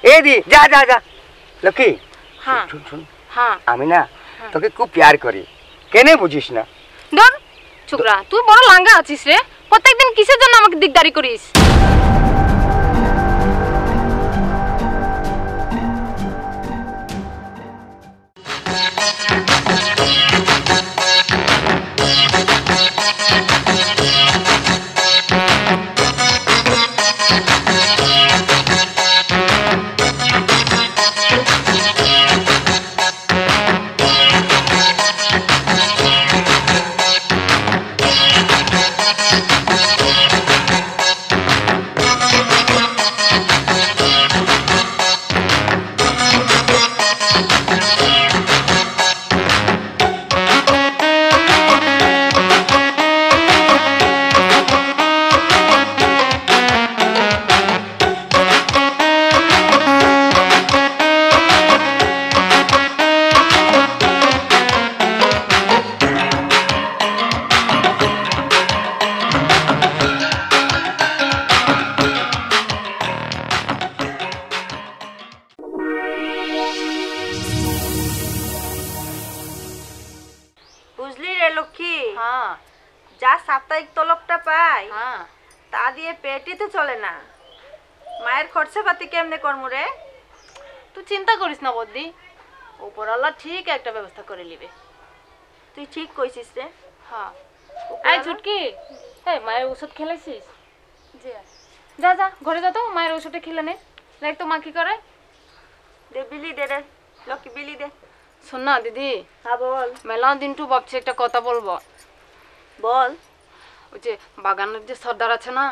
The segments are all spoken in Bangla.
ए दी जा जा जा लकी हाँ सुन सुन हाँ আমি না তোকে খুব প্যার করি কেনে বুঝিস না ধর ছোকরা তুই বড় লাঙ্গা আছিস রে প্রত্যেকদিন কিসের জন্য আমাকে দিগদারি করিস বুঝলি রে লক্ষ্মী হ্যাঁ যা সাপ্তাহিক তলবটা পাই হ্যাঁ তা দিয়ে পেটই তো চলে না মায়ের খরচাপাতি কেমনে করমু রে তুই চিন্তা করিস না বদ্দি উপরওয়ালা ঠিক একটা ব্যবস্থা করে নিবে তুই ঠিক কইছিস রে হ্যাঁ এই ছুটকি এই মায়ের ওষুধ খেলাইছিস জি যা যা ঘরে যা তো মায়ের ওষুধটা খেলে নে দেখ তো মা কি করে দে বিলি দে রে লক্ষ্মী বিলি দে শোন না দিদি হ্যাঁ বল মেলা দিন টু ভাবছি একটা কথা বলবো বল ওই যে বাগানের যে সর্দার আছে না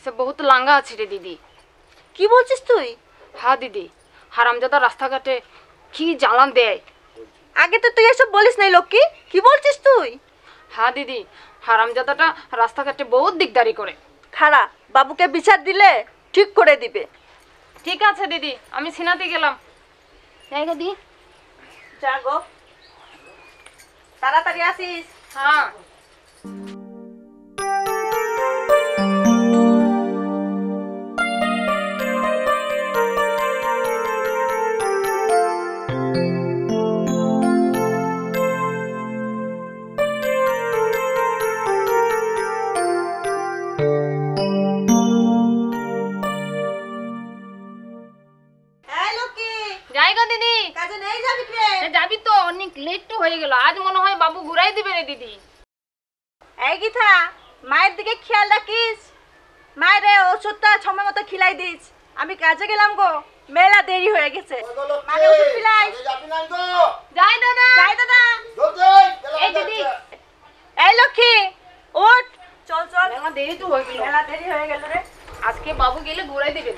সে বহুত লাঙ্গা আছে রে দিদি কি বলছিস তুই হ্যাঁ দিদি হারামজাদা রাস্তাঘাটে কি জ্বালান দেয় আগে তো তুই এসব বলিস নাই লক্ষ্মী কি বলছিস তুই হ্যাঁ দিদি হারামজাদাটা রাস্তাঘাটে বহুত দিকদারি করে খাড়া বাবুকে বিচার দিলে ঠিক করে দিবে ঠিক আছে দিদি আমি সিনাতে গেলাম জায়গা দি যা গো তাড়াতাড়ি আসিস হ্যাঁ জায়গা দিদি কাজে নেই যাবি রে যাবি তো অনেক লেট তো হয়ে গেল আজ মনে হয় বাবু ঘুরাই দিবে রে দিদি এই গীতা মায়ের দিকে খেয়াল রাখিস মায়ের ওষুধটা সময় মতো খিলাই দিস আমি কাজে গেলাম গো মেলা দেরি হয়ে গেছে মাকে ওষুধ খিলাই যাই দাদা যাই দাদা এই দিদি এই লক্ষ্মী ওঠ চল চল মেলা দেরি তো হয়ে গেল মেলা দেরি হয়ে গেল রে আজকে বাবু গেলে ঘুরাই দিবে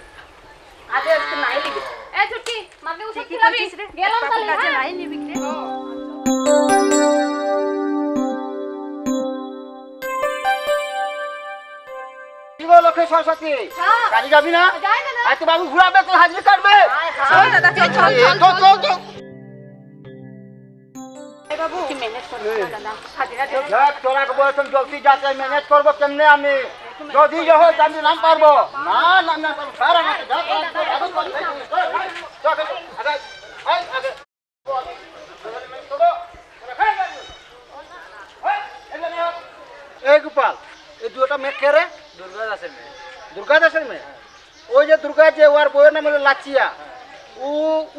আজকে আজকে নাই দিবে এই ছুটি মাকে ওষুধ ঠিকই খিলাবি বলছিস রে গেলাম বাবু তাহলে কাজে হ্যাঁ? নাই নিবি রে লক্ষ্মী সরস্বতী হ্যাঁ। কাজে যাবি না যাই দাদা আজ তো বাবু ঘুরাবে তো হাজির করবে চল দাদা চল চল চল চল চল বাবু কি ম্যানেজ করবে দাদা হাজিরা দে দেখ তোরা কে বলতাম জলদি যাতে ম্যানেজ করবো কেমনে আমি যদি যে হয় আমি নাম পারবো না না না সারা না গোপাল এই দুটা মেয়ে কে রে দুর্গা দাসের মেয়ে ওই যে দুর্গা যে ওর বউয়ের নাম হলো লাচিয়া ও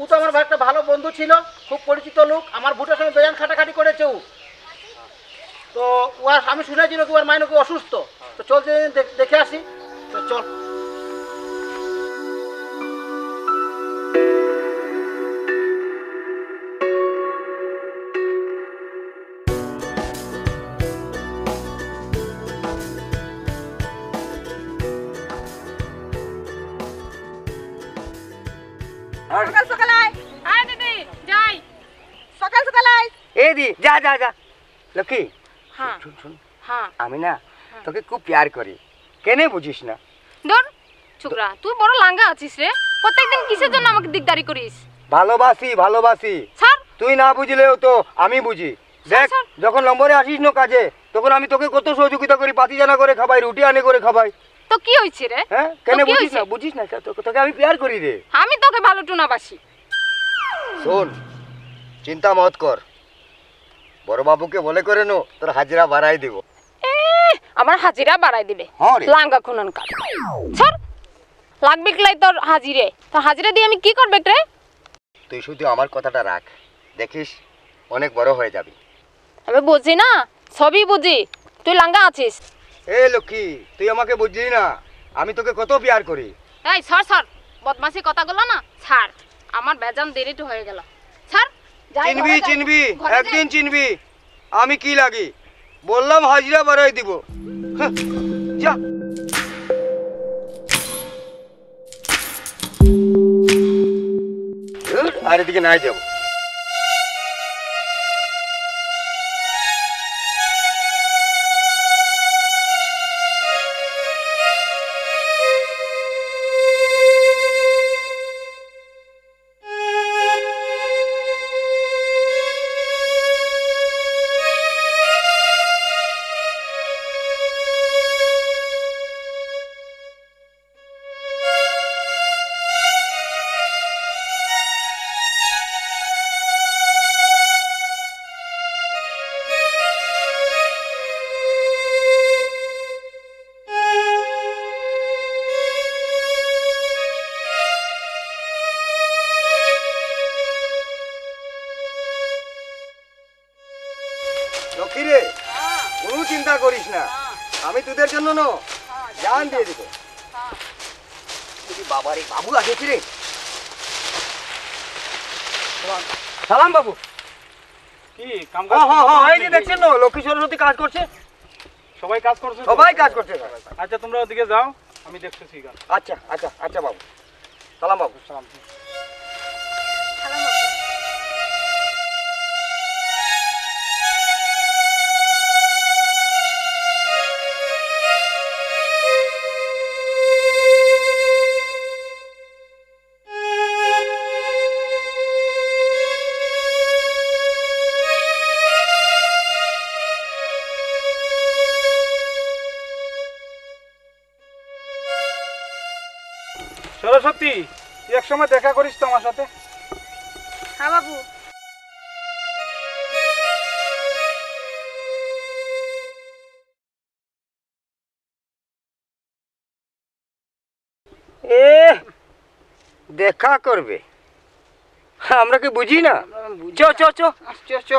তো আমার একটা ভালো বন্ধু ছিল খুব পরিচিত লোক আমার ভোটের সঙ্গে বেজান খাটাখাটি করেছে ও তো ওর আমি শুনেছি নাকি ওর মায় নাকি অসুস্থ তো চল যে দেখে আসি তো চল সকাল সকাল আয় আয় দিদি যাই সকাল সকাল আয় এ দি যা যা যা লক্ষ্মী হ্যাঁ শুন শুন হ্যাঁ আমি না তোকে খুব প্যার করি কেনে বুঝিস না ধর ছোকরা তুই বড় লাঙ্গা আছিস রে প্রত্যেকদিন কিসের জন্য আমাকে দিগদারি করিস ভালোবাসি ভালোবাসি স্যার তুই না বুঝলেও তো আমি বুঝি দেখ স্যার। যখন নম্বরে আসিস না কাজে তখন আমি তোকে কত সহযোগিতা করি পাতি জানা করে খাবাই রুটি আনে করে খাবাই তো কি হইছে রে? হ্যাঁ কেন তো কি বুঝিস না হইছে? বুঝিস না তোকে আমি প্যার করি রে। আমি তোকে ভালো টুনাবাসি। শোন চিন্তা মত কর, বড় বাবুকে বলে করে নো তোর হাজিরা বাড়াই দিব। আমার হাজিরা বাড়াই দিবে? হ্যাঁ রে। লাঙ্গা খুনন কাট ছাড়, লাগবে কিলাই তোর হাজিরে? তোর হাজিরা দিয়ে আমি কি করবে রে? তুই শুধু আমার কথাটা রাখ, দেখিস অনেক বড় হয়ে যাবি। আমি বুঝি না, সবই বুঝি, তুই লাঙ্গা আছিস। এ লক্ষ্মী তুই আমাকে বুঝলি না, আমি তোকে কত প্যার করি। এই সর সর, বদমাসি কথাগুলো না ছাড়, আমার বেজান দেরিটা হয়ে গেল, ছাড়। যাই চিনবি ঘরে যাই। চিনবি ঘরে যাই। একদিন চিনবি আমি কি লাগি। বললাম হাজিরা বাড়াই দিব। হ্যাঁ, যা। আর এদিকে নাই যাবো। লক্ষ্মী রে কোনো চিন্তা করিস না, আমি তোদের জন্য ন জান দিয়ে দিব। বাবা রে বাবু আসেছি রে। সালাম বাবু। কি কাম হ্যাঁ হ্যাঁ হ্যাঁ এই যে দেখছেন না লক্ষ্মী সরস্বতী কাজ করছে, সবাই কাজ করছে তো? সবাই কাজ করছে। আচ্ছা তোমরা ওদিকে যাও, আমি দেখতেছি কাজ। আচ্ছা আচ্ছা আচ্ছা বাবু, সালাম বাবু। সালাম। সরস্বতী এক সময় দেখা করিস তো আমার সাথে। হ্যাঁ বাবু। এ দেখা করবে, আমরা কি বুঝি না? চ চ চ চ চ।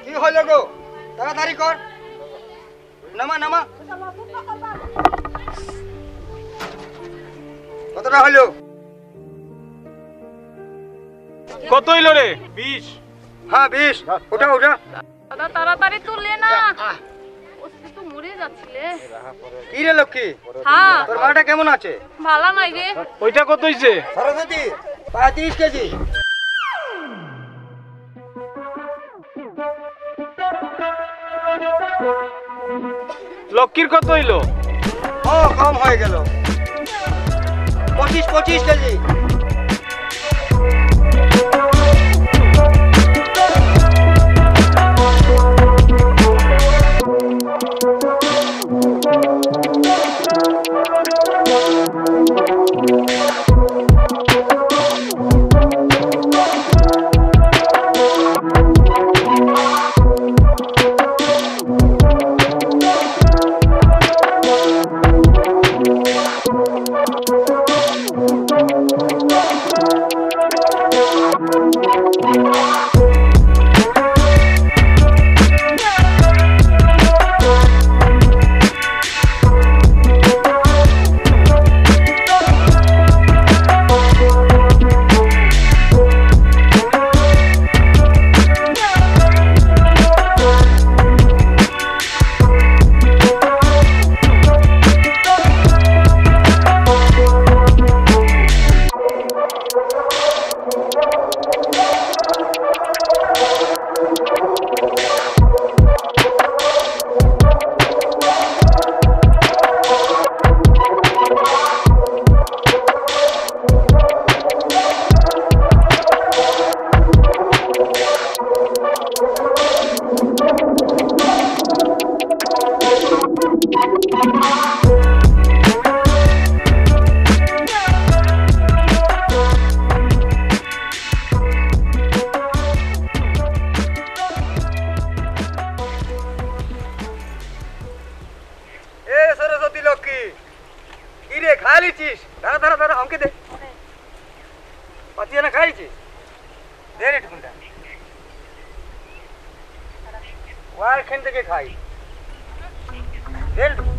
কি হলো গো, তাড়াতাড়ি কর, নামা নামা। কতটা হলো? কত হইল রে? 20। হ্যাঁ 20। ওটা ওটা দাদা তাড়াতাড়ি তুললে না, ওষুধে তো মরে যাচ্ছিলে। কি রে লক্ষ্মী, হ্যাঁ তোর মাটা কেমন আছে? ভালো নাই রে। ওইটা কত হইছে? সরস্বতী 35 কেজি। লক্ষ্মীর কত হইলো? ও কম হয়ে গেল, 25 কেজি। দাঁড়া আমাকে দে পাতিয়া না খাইছি দে রে টুকুনটা ওয়ার খান থেকে খাই দে রে টুকুন।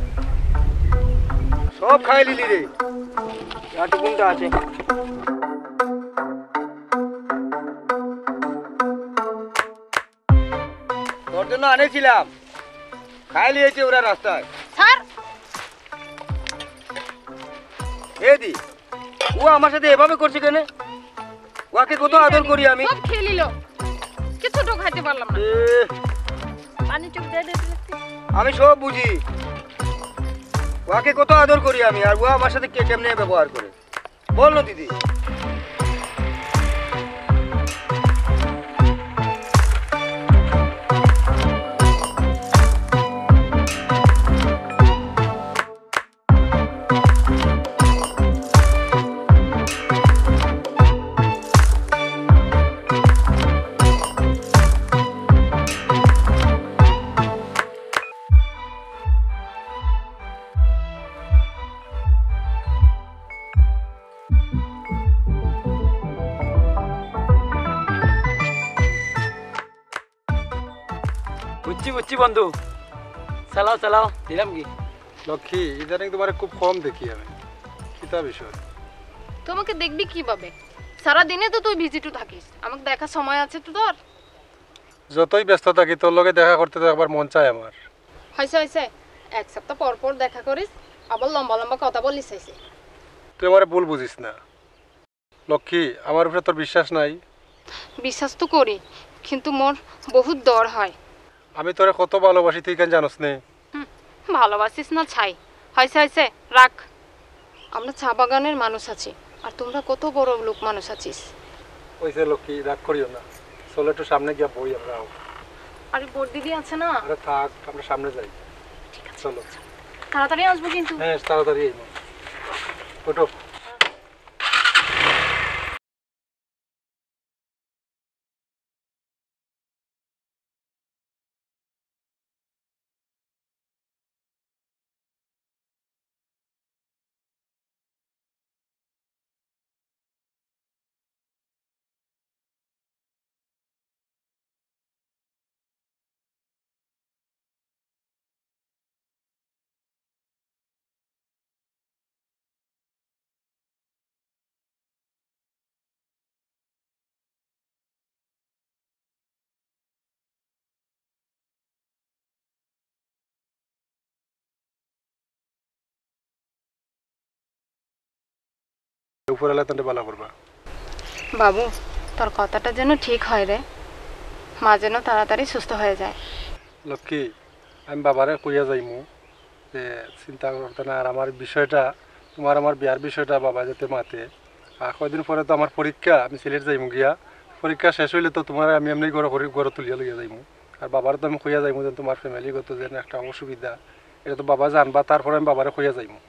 সব খাই লিলি রে যা টুকুনটা আছে তোর জন্য আনেছিলাম খাই লিয়েছে ওরা রাস্তায় স্যার এ দি ও আমার সাথে এভাবে করছে কেন ওকে কত আদর করি আমি সব খেয়ে নিল কিছুটাও খাইতে পারলাম না। এ, পানি চুপ দে দে আমি সব বুঝি ওকে কত আদর করি আমি আর ও আমার সাথে কে কেমনে ব্যবহার করে বল না দিদি বুঝছি বুঝছি বন্ধু চালাও চালাও দিলাম কি লক্ষ্মী ইদানিং তোমার খুব কম দেখি আমি কিতা বিষয় তোমাকে দেখবি কিভাবে? সারা দিনে তো তুই ভিজিটু থাকিস, আমাকে দেখার সময় আছে তো তোর? যতই ব্যস্ত থাকি তোর লগে দেখা করতে তো একবার মন চায় আমার। হয়েছে হয়েছে, এক সপ্তাহ পর পর দেখা করিস, আবার লম্বা লম্বা কথা বলিস হয়েছে। তুই আমার ভুল বুঝিস না লক্ষ্মী, আমার উপরে তোর বিশ্বাস নাই? বিশ্বাস তো করি, কিন্তু মোর বহুত ডর হয়। আমি তোরে কত ভালোবাসি তুই কেন জানোস নে? ভালোবাসিস না ছাই। হয়েছে হয়েছে, রাখ। আমরা চা বাগানের মানুষ আছি, আর তোমরা কত বড় লোক মানুষ আছিস। ওইসে লক্ষ্মী, রাগ করিও না, চলো একটু সামনে গিয়া বই আমরা। আরে বোর দিদি আছে না, আরে থাক, আমরা সামনে যাই। চলো। তাড়াতাড়ি আসবো কিন্তু। হ্যাঁ তাড়াতাড়ি এই নাও। ওঠো। উপরে এলে তোকে বালা করবা। বাবু, তোর কথাটা যেন ঠিক হয় রে, মা যেন তাড়াতাড়ি সুস্থ হয়ে যায়। লক্ষ্মী, আমি বাবারে কইয়া যাইমু যে চিন্তা করতে না, আর আমার বিষয়টা, তোমার আমার বিয়ার বিষয়টা বাবা যাতে মাতে। আর কয়দিন পরে তো আমার পরীক্ষা, আমি সিলেট যাইমু গিয়া। পরীক্ষা শেষ হইলে তো তোমার আমি এমনি ঘরে তুলিয়া লইয়া যাইমু। আর বাবার তো আমি কইয়া যাইমু যে তোমার ফ্যামিলিগত যেন একটা অসুবিধা, এটা তো বাবা জানবা, তারপরে আমি বাবারে কইয়া যাইমু।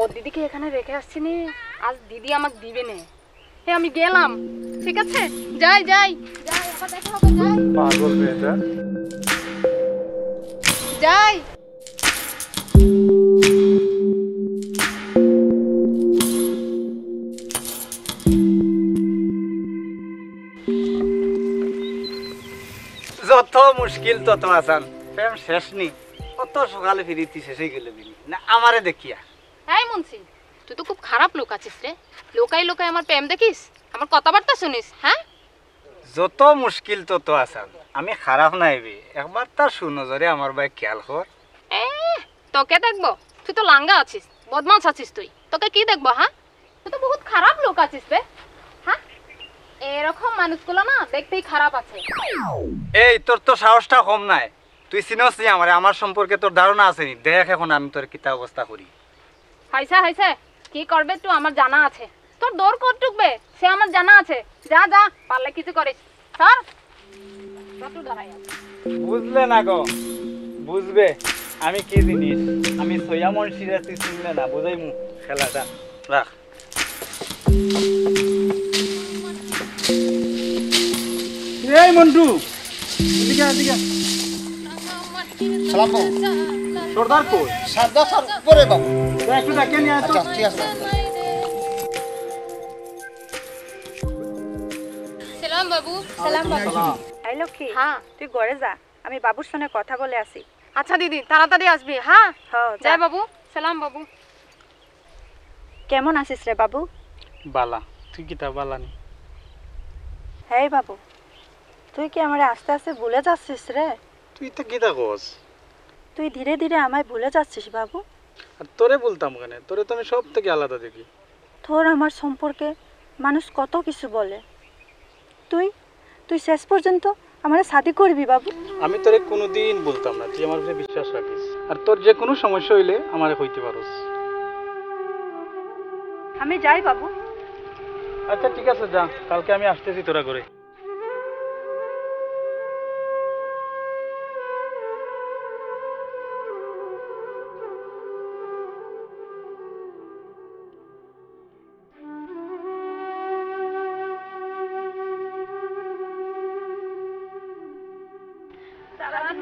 ওর দিদিকে এখানে রেখে আসছি নি, আজ দিদি আমাকে দিবে না। হে আমি গেলাম, ঠিক আছে? যাই যাই যাই, আবার দেখা হবে, যাই পাগল মেয়েটা। যাই। যত মুশকিল তত আসান, প্রেম শেষ নি। কত সকালে ফিরিতি শেষে গেলে বিনি না আমারে দেখিয়া। এই মুন্সি, তুই তো খুব খারাপ লোক আছিস রে। লোকাই লোকাই আমার প্রেম দেখিস, আমার কথাবার্তা শুনিস, হ্যাঁ? যত মুশকিল তত আসান, আমি খারাপ নাইবি। একবার তার সুনজরে আমার ভাই খেয়াল কর। এ তোকে দেখবো? তুই তো লাঙ্গা আছিস, বদমাস আছিস তুই। তোকে কি দেখবো? হ্যাঁ, তুই তো বহুত খারাপ লোক আছিস রে। হ্যাঁ, এরকম মানুষগুলো না দেখতেই খারাপ আছে। এই তোর তো সাহসটা কম নাই। তুই চিনস নি আমারে? আমার সম্পর্কে তোর ধারণা আছে নি? দেখ এখন আমি তোর কিতা অবস্থা করি। হয়েছে হয়েছে, কি করবে তুই আমার জানা আছে। তোর দৌড় কর টুকবে সে আমার জানা আছে। যা যা, পারলে কিছু করিস। স্যার দাঁড়াই আছে। বুঝলে না গো? বুঝবে আমি কি জিনিস। আমি সইয়া মনসিরে তুই চিনলে না, বুঝাই মু খেলাটা। রাখ। এই মন্টু, এদিকে এদিকে। সালাম বাবু। সর্দার কই? সর্দার স্যার উপরে বাবু। একটু দেখে নিয়ে আয় তো। আচ্ছা ঠিক আছে। সালাম বাবু। সালাম বাবু। এই লক্ষ্মী, হ্যাঁ। তুই ঘরে যা, আমি বাবুর সঙ্গে কথা বলে আসি। আচ্ছা দিদি, তাড়াতাড়ি আসবি। হ্যাঁ হ্যাঁ, যা। যাই বাবু। সালাম বাবু। কেমন আছিস রে বাবু? বালা, তুই কিতা বালা নি? হ্যাঁ বাবু, তুই কি আমারে আস্তে আস্তে ভুলে যাচ্ছিস রে? তুই তো কিতা কস? তুই ধীরে ধীরে আমায় ভুলে যাচ্ছিস বাবু। আর তোরে বলতাম কেন? তোরে তো আমি সব থেকে আলাদা দেখি। তোর আমার সম্পর্কে মানুষ কত কিছু বলে। তুই তুই শেষ পর্যন্ত আমারে শাদি করবি বাবু? আমি তোরে কোনোদিন বলতাম না, তুই আমার উপরে বিশ্বাস রাখিস। আর তোর যে কোনো সমস্যা হইলে আমারে কইতে পারোস। আমি যাই বাবু। আচ্ছা ঠিক আছে, যা। কালকে আমি আসতেছি তোরা করে।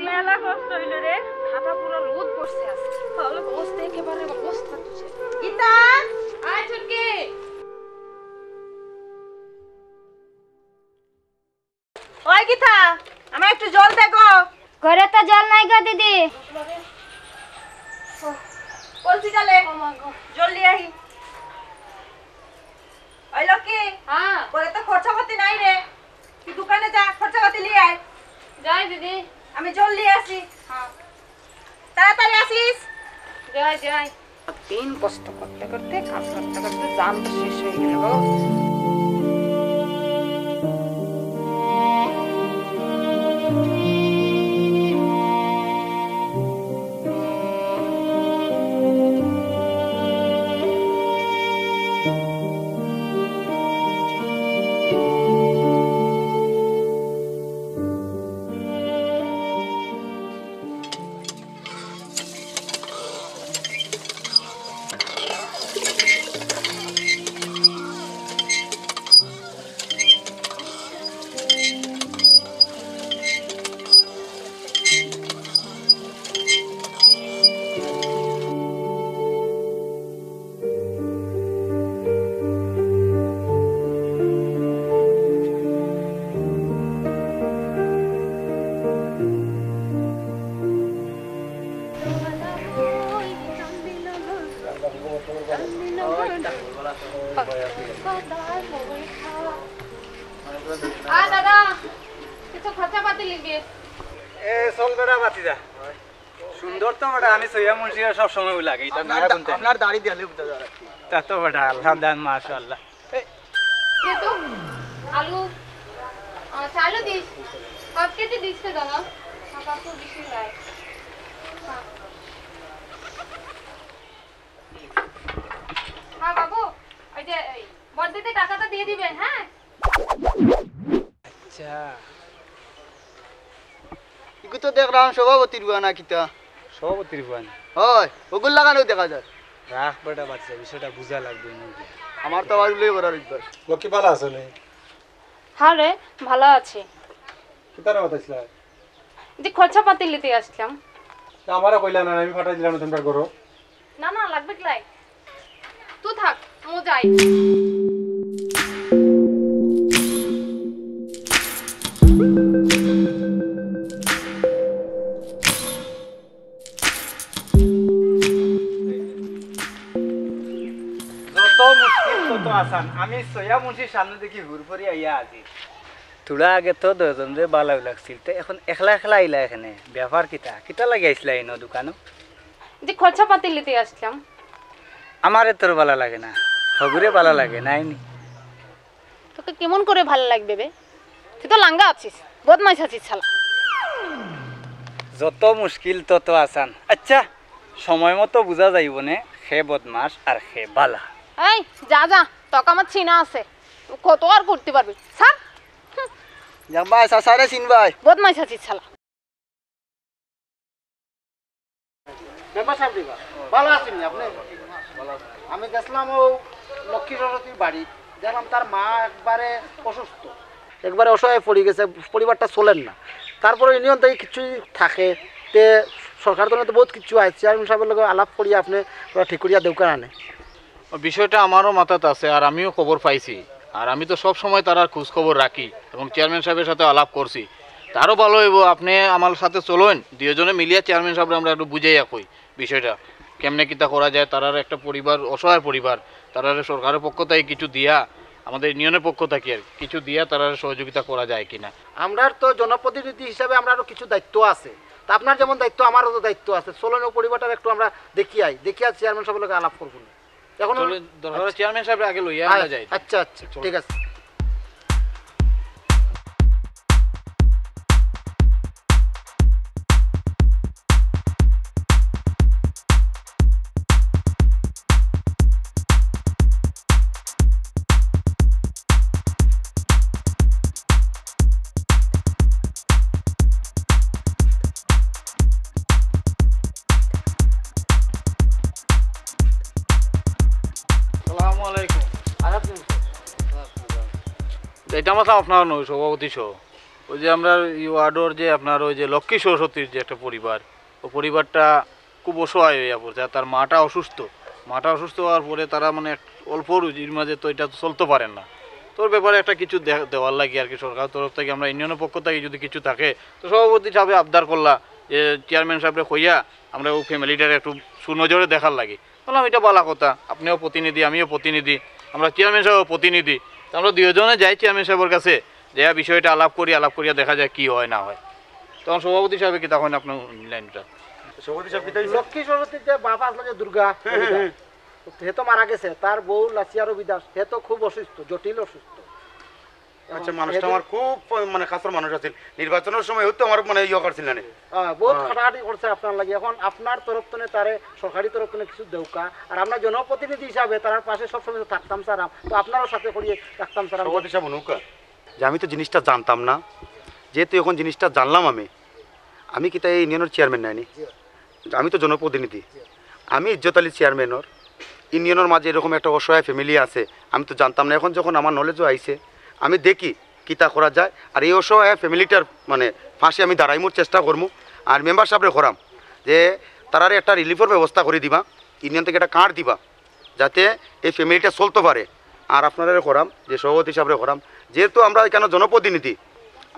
মেলা কষ্ট হইল রে। হাঁটা পুরো রোদ পড়ছে আজকে। বসতে একেবারে অবস্থা তুছে। গীতা, আয় ছুটকি। ওই গীতা, আমার একটু জল দেখো। ঘরে তো জল নাই গো দিদি। বলছি চলে জলদি আহি। ওই লক্ষ্মী, হ্যাঁ ঘরে তো খরচাপাতি নাই রে, তুই দোকানে যা, খরচাপাতি নিয়ে আয়। যাই দিদি। আমি জল নিয়ে আসি। হ্যাঁ তাড়াতাড়ি আসিস। যাই যাই। দিন কষ্ট করতে করতে, কাজ করতে করতে জান তো শেষ হয়ে গেল গো। দাদা, কিছু খরচাপাতি লিখবি। এ চল বেড়া বাতি যা। সুন্দর তো বেটা, আমি সইয়া মনসিরে সব সময় লাগে। এটা না কোনতে আপনার দাড়ি দিলে বুঝা যায়। তা তো বেটা আলহামদুলিল্লাহ মাশাআল্লাহ। কে তো আলু চালু দিস। কত কেজি দিস তো দাদা? আমার তো বেশি লাগে। হ্যাঁ বাবু, ওই যে বর্দিতে টাকাটা দিয়ে দিবেন। হ্যাঁ আচ্ছা, ইগু তো দেখলাম সভাপতির বুয়া না কিতা। সভাপতির বুয়া না? হয়, ওগুল লাগানো দেখা যায়। রাখ বেটা বাচ্চা বিষয়টা বুঝা লাগবে নাকি আমার তো আবার করার অভ্যাস। লক্ষ্মী ভালো আছে নি হ্যাঁ রে ভালো আছি। কি তারা বাতাইছিল যে খরচা পাতি নিতে আসলাম। আমারও কইলা না আমি ফাটাই দিলাম তোমরা করো না না লাগবে কি লাই তুই থাক মু যাই। যত মুশকিল তত আসান আমি সয়া মুন্সির সামনে দেখি হুরফরি আইয়া আজি তোরা আগে তো দুজন যে ভালো লাগছিল তো এখন একলা একলা আইলা এখানে ব্যাপার কিতা কিতা লাগে আইসলা এই দোকানো যে খরচা পাতি নিতে আসলাম। আমারে তোর ভালো লাগে না হগুরে ভালো লাগে নাইনি তোকে কেমন করে ভালো লাগবে বে? তুই তো লাঙ্গা আছিস, বদমাইশ আছিস শালা। যত মুশকিল তত আসান। আচ্ছা সময় মতো বুঝা যাইব নে সে বদমাস আর সে বালা। এই যা যা তোকে আমার চিনা আছে, কত আর করতে পারবি স্যার। জামাই সাসারে চিনবাই। বদমাইশ আছিস শালা। মেম্বার সাহেব দিবা ভালো আছেন আপনি? আমি গেছিলাম ও লক্ষ্মী সরস্বতীর বাড়ি, দেখলাম তার মা একবারে অসুস্থ, একবারে অসহায় পড়ে গেছে, পরিবারটা চলেন না। তারপরে ইউনিয়ন থেকে কিছুই থাকে তে সরকার তো বহুত কিছু আছে, চেয়ারম্যান সাহেবের লগে আলাপ করিয়া আপনি ওরা ঠিক করিয়া দেউকার আনে। বিষয়টা আমারও মাথাতে আছে আর আমিও খবর পাইছি আর আমি তো সব সময় তার খোঁজ খবর রাখি এবং চেয়ারম্যান সাহেবের সাথে আলাপ করছি। তারও ভালো হইব আপনি আমার সাথে চলুন, দুজনে মিলিয়ে চেয়ারম্যান সাহেব আমরা একটু বুঝাইয়া কই বিষয়টা কেমনে কিতা করা যায়। তারার একটা পরিবার অসহায় পরিবার, তারার সরকারের পক্ষ থেকে কিছু দিয়া আমাদের ইউনিয়নের পক্ষ থেকে আর কিছু দিয়া তারার সহযোগিতা করা যায় কিনা। আমরা তো জনপ্রতিনিধি হিসাবে আমরা আরও কিছু দায়িত্ব আছে, তা আপনার যেমন দায়িত্ব আমারও তো দায়িত্ব আছে। চলন ও পরিবারটার একটু আমরা দেখিয়া চেয়ারম্যান সাহেবের লগে আলাপ করবো না এখন। দরকার চেয়ারম্যান সাহেব আগে লইয়া আমরা যাই। আচ্ছা আচ্ছা ঠিক আছে। আসসালামু আলাইকুম। এটা আমার আপনার নয় সভাপতি সহ ওই যে আমরা ওয়ার্ডর যে আপনার ওই যে লক্ষ্মী সরস্বতীর যে একটা পরিবার, ও পরিবারটা খুব অসহায় হইয়া পড়ছে আর তার মাটা অসুস্থ হওয়ার পরে তারা মানে অল্প রুজির মাঝে তো এটা চলতে পারেন না। তোর ব্যাপারে একটা কিছু দেওয়ার লাগে আর কি সরকার তরফ থেকে আমরা ইউনিয়নের পক্ষ থেকে যদি কিছু থাকে তো সভাপতি সাহেব আবদার করলা যে চেয়ারম্যান সাহেবরে কইয়া আমরা ওই ফ্যামিলিটার একটু সুনজরে দেখার লাগে। বললাম এটা ভালো কথা, আপনিও প্রতিনিধি আমিও প্রতিনিধি, আমরা চেয়ারম্যান সাহেব প্রতিনিধি, তো আমরা দুজনে যাই চেয়ারম্যান সাহেবের কাছে যে বিষয়টা আলাপ করিয়া দেখা যায় কি হয় না হয়। তখন সভাপতি সাহেব কি তখন আপনার লাইনটা লক্ষ্মী সরস্বতীর যে বাপ আসলো যে দুর্গা, হে তো মারা গেছে, তার বউ লাচিয়ারও বিদাস, হে তো খুব অসুস্থ, জটিল অসুস্থ। আচ্ছা মানুষটা আমার খুব মানে কাছের মানুষ আছে, নির্বাচনের সময় হতো আমার মানে ইয়ে করছিল না বহুত খাটাখাটি করছে আপনার লাগে। এখন আপনার তরফ থেকে তারে সরকারি তরফ থেকে কিছু দেউকা আর আমরা জনপ্রতিনিধি হিসাবে তার পাশে সবসময় থাকতাম সারাম, তো আপনারও সাথে করিয়ে থাকতাম সারাম। সভাপতি সাহেব নৌকা যে আমি তো জিনিসটা জানতাম না, যেহেতু এখন জিনিসটা জানলাম আমি কি তাই ইউনিয়নের চেয়ারম্যান নাইনি, আমি তো জনপ্রতিনিধি, আমি ইজ্জত আলী চেয়ারম্যানের ইউনিয়নের মাঝে এরকম একটা অসহায় ফ্যামিলি আছে আমি তো জানতাম না। এখন যখন আমার নলেজও আইছে আমি দেখি কিতা করা যায় আর এই অসহায় ফ্যামিলিটার মানে ফাঁসে আমি দাঁড়াইমোর চেষ্টা করবো। আর মেম্বার সাহেবরে করাম যে তারারে একটা রিলিফের ব্যবস্থা করে দিবা, ইউনিয়ন থেকে একটা কার্ড দিবা যাতে এই ফ্যামিলিটা চলতে পারে। আর আপনারা করাম যে সভাপতি সাহেবরে করাম, যেহেতু আমরা এখানে জনপ্রতিনিধি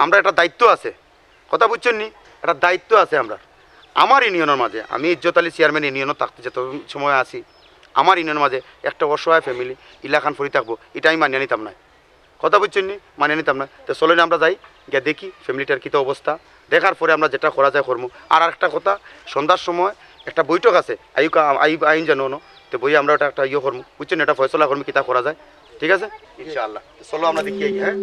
আমরা একটা দায়িত্ব আছে, কথা বুঝছেন নি, একটা দায়িত্ব আছে আমরা আমার ইউনিয়নের মাঝে। আমি ইজ্জত আলী চেয়ারম্যান ইউনিয়নও থাকতে যেত সময় আসি, আমার ইউনিয়নের মাঝে একটা অসহায় ফ্যামিলি ইলাকান ফরি থাকবো, এটা আমি মানিয়ে নিতাম না, কথা বুঝছেন নি, মানিয়ে নিতাম না। তো চলেন আমরা যাই গিয়ে দেখি ফ্যামিলিটার কী অবস্থা, দেখার পরে আমরা যেটা করা যায় করবো। আর একটা কথা, সন্ধ্যার সময় একটা বৈঠক আছে আইন জানো না, তো বই আমরা ওটা একটা ইয়ে করবো, বুঝছেন, এটা ফয়সলা করবো কিতা করা যায়, ঠিক আছে ইনশাআল্লাহ। চলো আমরা দেখি হ্যাঁ।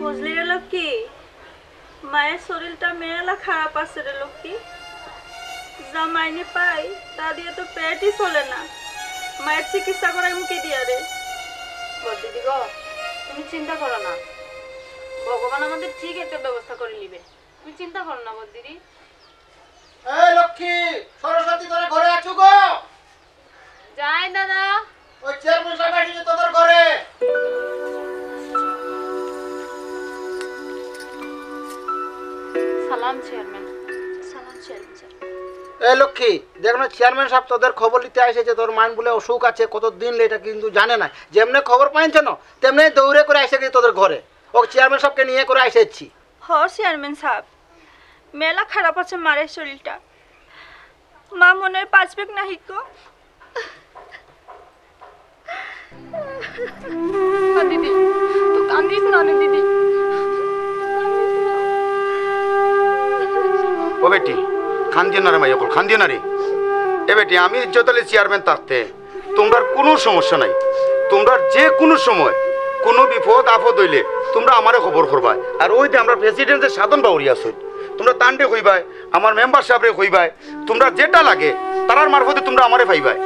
বুঝলি রে লক্ষ্মী, মায়ের শরীরটা মেলা খারাপ আছে রে লক্ষ্মী, যা মাইনে পাই তা দিয়ে তো পেটই চলে না। মায়ের চিকিৎসা করাই মুখে দিয়া রে। দিদি গো, তুমি চিন্তা করো না, ভগবান আমাদের ঠিক একটা ব্যবস্থা করে নিবে। তুমি চিন্তা করো না দিদি। এই লক্ষ্মী, সরস্বতী তোরা ঘরে আছো গো? যাই দাদা। ওই চেয়ারম্যান সাহেব আসছে তোদের ঘরে। সালাম চেয়ারম্যান। সালাম চেয়ারম্যান স্যার। এই লক্ষ্মী, দেখ না চেয়ারম্যান সাহেব তোদের খবর নিতে এসেছে, তোর মাইন বলে অসুখ আছে, কতদিন এটা কিন্তু জানে না। যেমনি খবর পাইছে না তেমনি দৌড়ে করে এসে গেছে তোদের ঘরে। ও চেয়ারম্যান সাহেবকে নিয়ে করে এসেছি। হ চেয়ারম্যান সাহেব, মেলা খারাপ আছে মারের শরীরটা। মা মনের বাঁচবেক না হিকো। দিদি তো কান্দিস না দিদি। ও বেটি খান্দিও না রে মাই, অকল খান্দিও না রে। এ বেটি, আমি ইজ্জতলি চেয়ারম্যান থাকতে তোমরা কোনো সমস্যা নাই। তোমরা যে কোনো সময় কোনো বিপদ আপদ হইলে তোমরা আমারে খবর করবাই। আর ওই যে আমরা প্রেসিডেন্টের সাধন বাউরি আছো, তোমরা তান্ডে কইবাই, আমার মেম্বার সাহেবরে কইবাই, তোমরা যেটা লাগে তারার মারফতে তোমরা আমারে পাইবাই।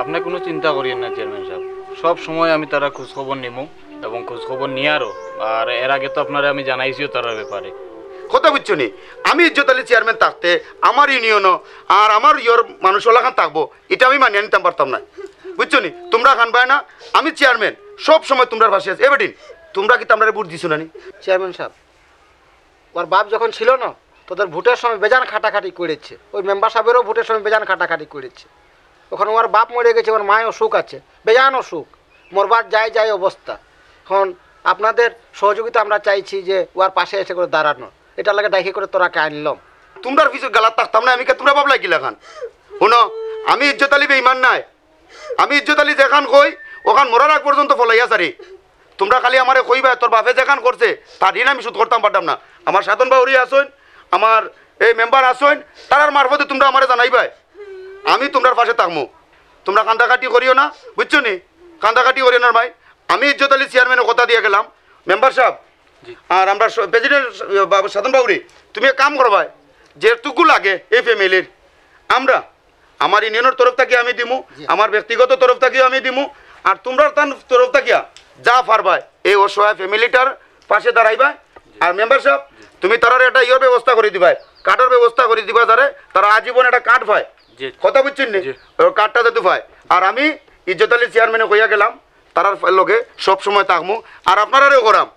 আপনি কোনো চিন্তা করিয়েন না চেয়ারম্যান সাহেব, সব সময় আমি তারা খোঁজখবর নিমু এবং খোঁজখবর নিয়ারও। আর এর আগে তো আপনারা আমি জানাইছিও তার ব্যাপারে। কথা বুঝছো নি, আমি ইজ্জতলি চেয়ারম্যান থাকতে আমার ইউনিয়নও আর আমার ইয়র মানুষ ওলাখান থাকবো, এটা আমি মানিয়ে নিতাম পারতাম না। বুঝছো নি, তোমরা খান পায় না, আমি চেয়ারম্যান সব সময় তোমরা পাশে আছি। এবেটিন তোমরা কি তোমরা বুট দিছো না নি? চেয়ারম্যান সাহেব, ওর বাপ যখন ছিল না তোদের ভোটের সময় বেজান খাটাখাটি করেছে। ওই মেম্বার সাহেবেরও ভোটের সময় বেজান খাটাখাটি করেছে। ওখানে ওর বাপ মরে গেছে, ওর মায়ের অসুখ আছে, বেজান অসুখ, মরবার যায় অবস্থা। এখন আপনাদের সহযোগিতা আমরা চাইছি যে ওর পাশে এসে করে দাঁড়ানো। এটা লাগে ডাইকে করে তোরাকে আনলাম। তোমরা কিছু গালাত থাকতাম না, আমি কে তোমরা ভাবলাই কিলা খান? শুনো, আমি ইজ্জত আলী বেইমান নাই। আমি ইজ্জত আলী যেখান কই ওখান মরার আগ পর্যন্ত ফলাইয়া সারি। তোমরা খালি আমারে কইবা তোর বাপে যেখান করছে তার ঋণ আমি শোধ করতাম পারতাম না। আমার সাধন বাউরি আসুন, আমার এই মেম্বার আসুন, তারার মারফতে তোমরা আমারে জানাইবাই। আমি তোমরার পাশে থাকবো। তোমরা কান্দাকাটি করিও না, বুঝছো নি? কান্দাকাটি করিও না ভাই। আমি ইজ্জত আলী চেয়ারম্যানের কথা দিয়ে গেলাম, মেম্বার সাহেব আর আমরা প্রেসিডেন্ট সাধন বাউরি, তুমি এক কাম করবাই, যেটুকু লাগে এই ফ্যামিলির আমরা আমার ইউনিয়নের তরফ থেকে আমি দিমু, আমার ব্যক্তিগত তরফ থেকেও আমি দিমু। আর তোমরা তার তরফ থেকে যা পারবাই এই অসহায় ফ্যামিলিটার পাশে দাঁড়াইবা। আর মেম্বার সাহেব তুমি তারার একটা ইয়ের ব্যবস্থা করে দিবাই, কার্ডের ব্যবস্থা করে দিবা, যারে তারা আজীবন একটা কার্ড পায়। কথা বুঝছেন নি? কার্ডটা যাতে পায়। আর আমি ইজ্জত আলী চেয়ারম্যানে কইয়া গেলাম তারার লগে সবসময় থাকবো। আর আপনারাও করাম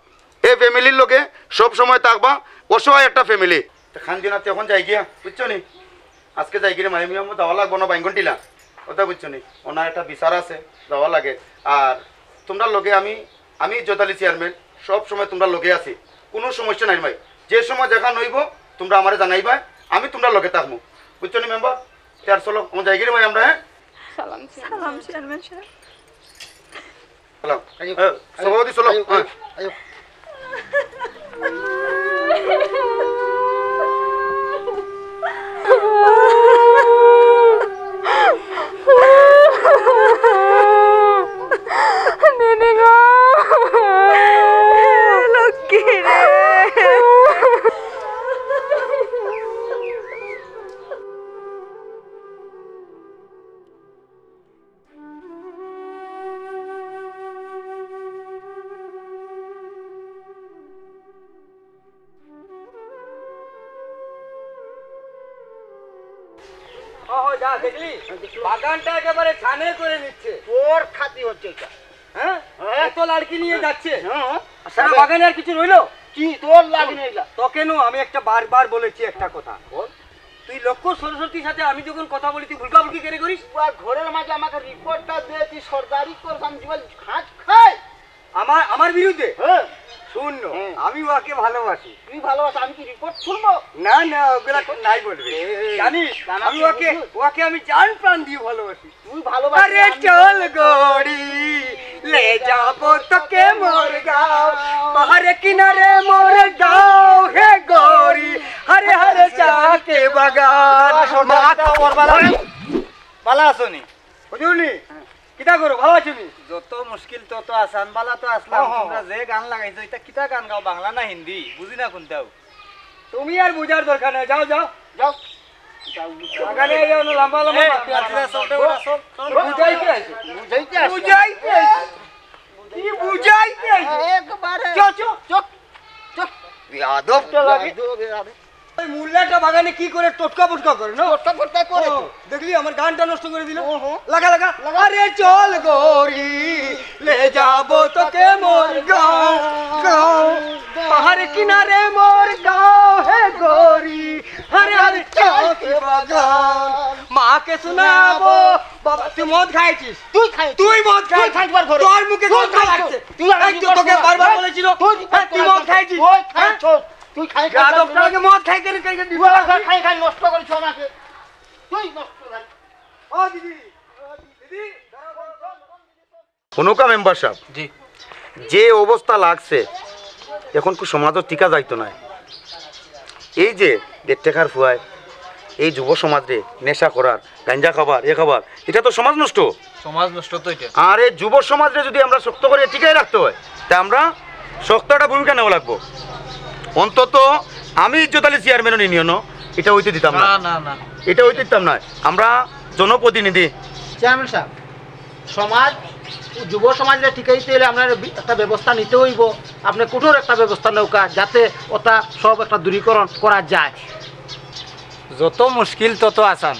এই ফ্যামিলির লোকে সব সময় থাকবা। অসহায় একটা ফ্যামিলি খান দিন এখন যাই গিয়া, বুঝছো নি? আজকে যাই গিয়ে মাইমি আমার যাওয়া লাগবো না বাইঙ্গনটিলা, কথা বুঝছো নি? ওনার একটা বিচার আছে, যাওয়া লাগে। আর তোমরা লোকে আমি ইজ্জত আলী চেয়ারম্যান সব সময় তোমরা লোকে আছি, কোনো সমস্যা নাই ভাই। যে সময় দেখা নইব তোমরা আমারে জানাইবা, আমি তোমরা লোকে থাকবো, বুঝছো নি মেম্বার? চার চলো আমার যাই গিয়ে ভাই আমরা। হ্যাঁ সালাম সালাম চেয়ারম্যান সাহেব। সালাম সভাপতি চলো। হ্যাঁ দেখলি বাগানটা একেবারে ছানে করে নিচ্ছে। তোর খাতি হচ্ছে এটা। হ্যাঁ এত লাড়কি নিয়ে যাচ্ছে, হ্যাঁ বাগানে আর কিছু রইলো কি তোর লাগে না এটা? তোকে নো আমি একটা বারবার বলেছি একটা কথা, তুই লক্ষ্য সরস্বতীর সাথে আমি যখন কথা বলি তুই ভুলকা ভুলকি কেড়ে করিস। পুরা ঘরের মাঝে আমাকে রিপোর্টটা দিয়ে তুই সরদারি করতাম জীবন খাঁচ খাই আমার বিরুদ্ধে। হ্যাঁ শুন, আমি ওকে ভালোবাসি। তুই ভালোবাসা, আমি কি রিপোর্ট শুনবো? না না ওগুলা নাই বলবে, জানিস আমি ওকে আমি জান প্রাণ দিয়ে ভালোবাসি। তুই ভালোবাসা। আরে চল গড়ি ले जाबो তোকে মোর গাঁও, পাহাড়ে কিনারে মোর গাঁও হে গৌরী, হরে হরে চাকে বাগান। মাথা ওর বালা আসনি বুঝুনি কিতা করো, ভালো আছনি? যত মুশকিল তত আসান বালা তো আসলাম। তোমরা যে গান লাগাইছো এটা কিতা গান গাও, বাংলা না হিন্দি? বুঝি না কোনটাও। তুমি আর বুঝার দরকার নেই, যাও যাও যাও বাগানে এই অন্য লম্বা লম্বা বুঝাইতে আছে বুঝাইতে কি বুঝাইতে একবারে চো চো চুপ চুপ আদবটা লাগে ওই মুল্লাটা বাগানে কি করে টটকা পটকা করে না কষ্ট করতে করে তো। দেখলি আমার গানটা নষ্ট করে দিল লাগা লাগা আরে চল গোরি লে যাবো তোকে মোর গাঁও গাঁও পাহাড় কিনারে মোর গাঁও হে গোরি আরে আরে চল কি বাগান মাকে শোনাবো বাবা তুই মদ খাইছিস তুই মদ খাই খাইবার ঘরে তোর মুখে কথা লাগছে তুই এই তো তোকে বারবার বলেছিল তুই মদ খাইছিস ওই খাইছ তুই খাই গাদবটাকে মদ খাই করে খাই খাই নষ্ট করিস আমাকে তুই নষ্ট করিস ও দিদি দিদি অনুকা মেম্বার সাহেব জি যে অবস্থা লাগছে এখন কি সমাজও টিকা যাইতো না এই যে দেড় টাকার ফুয়ায় এই যুব সমাজে নেশা করার গাঞ্জা খাবার খাবার এটা তো সমাজ নষ্ট সমাজ নষ্ট তো এটা আর এই যুব সমাজে যদি আমরা শক্ত করে টিকাই রাখতে হয় তা আমরা শক্ত একটা ভূমিকা নেওয়া লাগবো অন্তত আমি ইজ্জত আলী চেয়ারম্যান ইউনিয়নও এটা হইতে দিতাম না না না এটা হইতে দিতাম না আমরা জনপ্রতিনিধি চেয়ারম্যান সাহেব সমাজ যুব সমাজে টিকাইতে হলে আপনার একটা ব্যবস্থা নিতে হইব আপনি কঠোর একটা ব্যবস্থা নৌকা যাতে ওটা সব একটা দূরীকরণ করা যায় যত মুশকিল তত আসান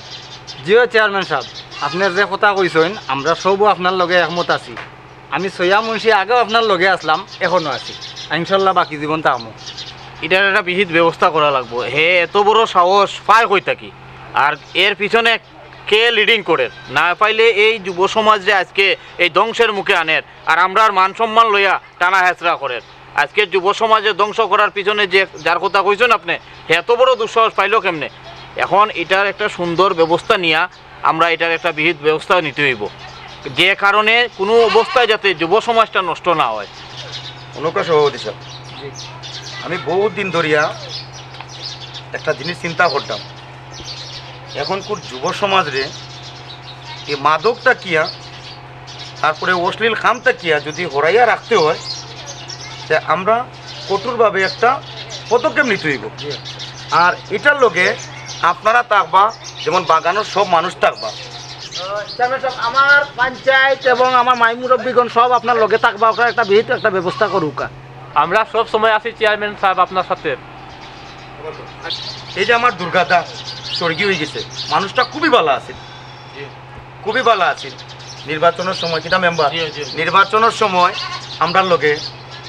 জিও চেয়ারম্যান সাহেব আপনার যে কথা কইছেন আমরা সবও আপনার লগে একমত আছি আমি সৈয়া মুন্সি আগেও আপনার লগে আসলাম এখনো আছি ইনশাল্লাহ বাকি জীবন থাকবো এটার একটা বিহিত ব্যবস্থা করা লাগবো হে এত বড় সাহস পায় কই থাকি আর এর পিছনে কে লিডিং করে না পাইলে এই যুব সমাজে আজকে এই ধ্বংসের মুখে আনের আর আমরা আর মান সম্মান লইয়া টানা হেঁচড়া করে আজকে যুব সমাজে ধ্বংস করার পিছনে যে যার কথা কইছেন আপনি এত বড় দুঃসাহস পাইলো কেমনে এখন এটার একটা সুন্দর ব্যবস্থা নিয়া আমরা এটার একটা বিহিত ব্যবস্থা নিতে হইব যে কারণে কোনো অবস্থায় যাতে যুব সমাজটা নষ্ট না হয় অনুকা সভাপতি সাহেব আমি বহুত দিন ধরিয়া একটা জিনিস চিন্তা করতাম এখনকার যুব সমাজরে এই মাদকটা কিয়া তারপরে অশ্লীল খামটা কিয়া যদি হরাইয়া রাখতে হয় তা আমরা কঠোরভাবে একটা পদক্ষেপ নিতে হইব আর এটার লগে আপনারা থাকবা যেমন বাগানের সব মানুষ থাকবা চেয়ারম্যান সাহেব আমার পঞ্চায়েত এবং আমার মাই মুরব্বীগণ সব আপনার লগে থাকবা ওখানে একটা বিহিত একটা ব্যবস্থা করুকা আমরা সব সময় আছি চেয়ারম্যান সাহেব আপনার সাথে এই যে আমার দুর্গাদা স্বর্গী হয়ে গেছে মানুষটা খুবই ভালো আছে খুবই ভালো আছে নির্বাচনের সময় কিনা মেম্বার নির্বাচনের সময় আমরা লগে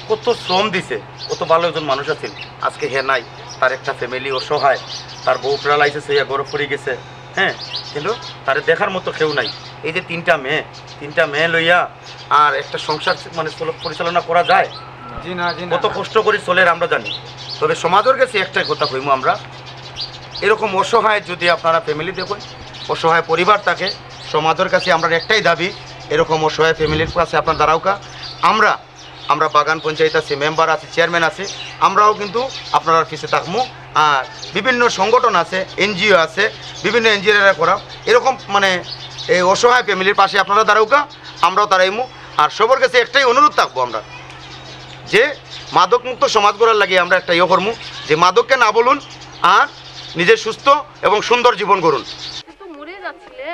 কত শ্রম দিছে কত ভালো একজন মানুষ আছেন আজকে হে নাই তার একটা ফ্যামিলি অসহায় তার বউ প্রালাইছে সে গরম পড়ে গেছে হ্যাঁ কিন্তু তার দেখার মতো কেউ নাই এই যে তিনটা মেয়ে লইয়া আর একটা সংসার মানে পরিচালনা করা যায় জি না কত কষ্ট করে চলে আমরা জানি তবে সমাজের কাছে একটাই কথা কইমু আমরা এরকম অসহায় যদি আপনারা ফ্যামিলি দেখুন অসহায় পরিবার থাকে সমাজের কাছে আমরা একটাই দাবি এরকম অসহায় ফ্যামিলির কাছে আপনার দাঁড়াওকা আমরা বাগান পঞ্চায়েত আছে মেম্বার আছে চেয়ারম্যান আছে আমরাও কিন্তু আপনারা পিছিয়ে থাকবো আর বিভিন্ন সংগঠন আছে এনজিও আছে বিভিন্ন এনজিওরা করা এরকম মানে এই অসহায় ফ্যামিলির পাশে আপনারা দাঁড়াওকা আমরাও দাঁড়াইমু আর সবার কাছে একটাই অনুরোধ থাকবো আমরা যে মাদক মুক্ত সমাজ গড়ার লাগে আমরা একটা ইয়ে করবো যে মাদককে না বলুন আর নিজের সুস্থ এবং সুন্দর জীবন গড়ুন তো মরে যাচ্ছিলে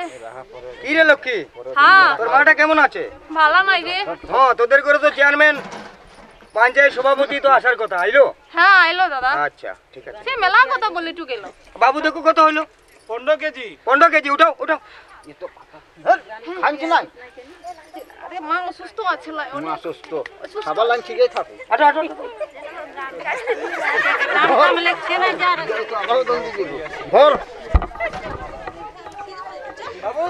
কি রে লক্ষ্মী হ্যাঁ তোর মাটা কেমন আছে ভালো নাই রে হ্যাঁ তোদের করে তো চেয়ারম্যান পঞ্চায়েত সভাপতি তো আসার কথা আইলো হ্যাঁ আইলো দাদা আচ্ছা ঠিক আছে সে মেলা কথা বলে টু গেল বাবু দেখো কত হইলো 15 কেজি 15 কেজি উঠাও উঠাও খাইছি নাই আরে মা অসুস্থ আছে লাই মা সুস্থ খাবার লাইন ঠিকই থাকে আচ্ছা আচ্ছা ধর বাবু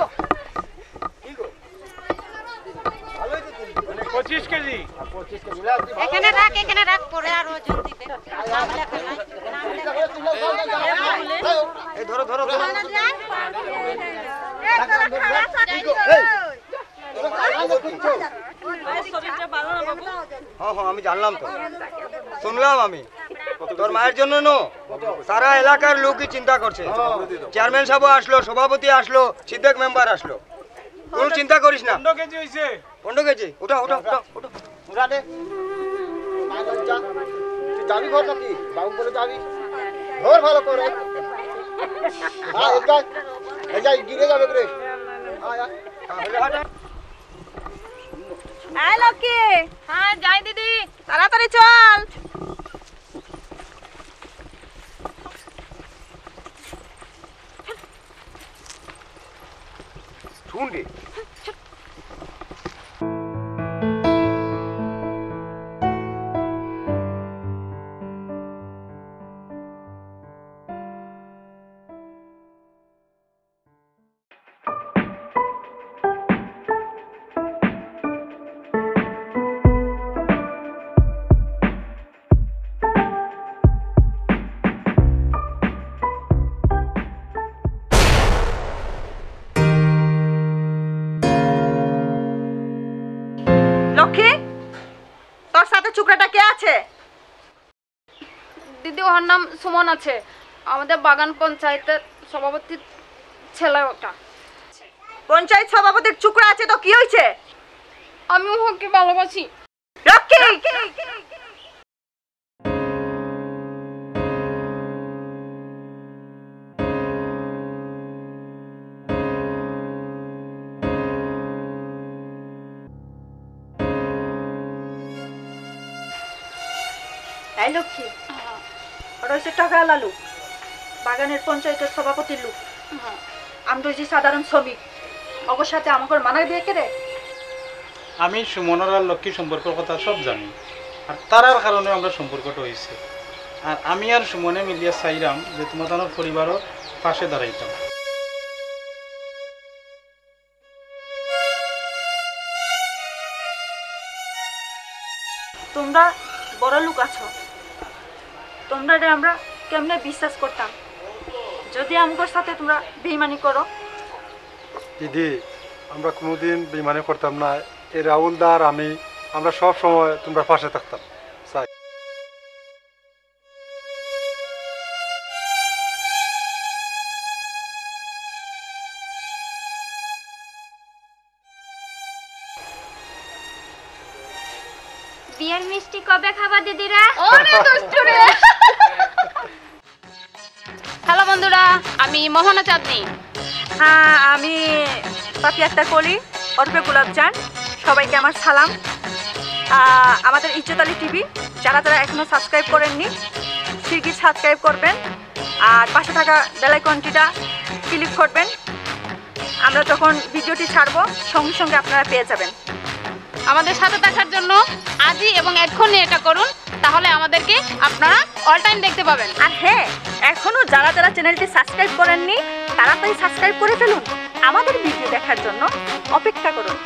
25 কেজি এখানে রাখ পরে আর ওজন দিবে এই ধরো ধরো ধরো হ্যাঁ আমি জানলাম তো শুনলাম আমি তোর মায়ের জন্য নো সারা এলাকার লোকই চিন্তা করছে চেয়ারম্যান সাহেব আসলো সভাপতি আসলো সিদ্দিক মেম্বার আসলো কোনো চিন্তা করিস না 15 কেজি হইছে 15 কেজি উঠা উঠা উঠা উঠা উঠা দে তুই যাবি ঘর নাকি বাবু বলে যাবি ধর ভালো করে এই যাই গিরে যাবে রে এই লক্ষ্মী, হ্যাঁ যাই দিদি। তাড়াতাড়ি চল। শুন রে লক্ষ্মী, তোর সাথে চুকরাটা কে আছে? দিদি ওর নাম সুমন আছে, আমাদের বাগান পঞ্চায়েতের সভাপতির ছেলে ওটা। পঞ্চায়েত সভাপতির চুকরা আছে তো কি হয়েছে? আমি ওকে ভালোবাসি। লক্ষ্মী, এই লক্ষ্মী, ওটা হচ্ছে টাকা লালু, বাগানের পঞ্চায়েতের সভাপতির লোক। আমরা যে সাধারণ শ্রমিক, অগর সাথে আমাকে মানা দিয়ে কে রে? আমি সুমনের আর লক্ষ্মী সম্পর্কের কথা সব জানি, আর তারার কারণে আমরা সম্পর্কটা হয়েছে। আর আমি আর সুমনে মিলিয়ে চাইলাম যে তোমাদের পরিবারের পাশে দাঁড়াইতাম। তোমরা বড় লোক আছো, তোমরা আমরা কেমনে বিশ্বাস করতাম যদি আমার সাথে তোমরা বেইমানি করো? দিদি, আমরা কোনোদিন বেমানি করতাম না। এই রাহুলদার আমি, আমরা সব সময় তোমরা পাশে থাকতাম। চাই বিয়ের মিষ্টি কবে খাবা দিদিরা? ওরে দুষ্টু রে। হ্যালো বন্ধুরা, আমি মোহনা চাঁদনি। হ্যাঁ, আমি পাপি আক্তার কলি অর্পে গোলাপজান। সবাইকে আমার সালাম। আমাদের ইজ্জত আলী টিভি যারা যারা এখনও সাবস্ক্রাইব করেননি, শিগগির সাবস্ক্রাইব করবেন আর পাশে থাকা বেল আইকনটিটা ক্লিক করবেন। আমরা যখন ভিডিওটি ছাড়বো সঙ্গে সঙ্গে আপনারা পেয়ে যাবেন। আমাদের সাথে থাকার জন্য আজই এবং এক্ষুনি এটা করুন, তাহলে আমাদেরকে আপনারা অল টাইম দেখতে পাবেন। আর হ্যাঁ, এখনও যারা যারা চ্যানেলটি সাবস্ক্রাইব করেননি তাড়াতাড়ি সাবস্ক্রাইব করে ফেলুন। আমাদের ভিডিও দেখার জন্য অপেক্ষা করুন।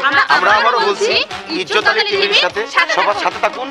আমরা আবারও বলছি, ইজ্জত আলী টিভির সাথে সবার সাথে থাকুন।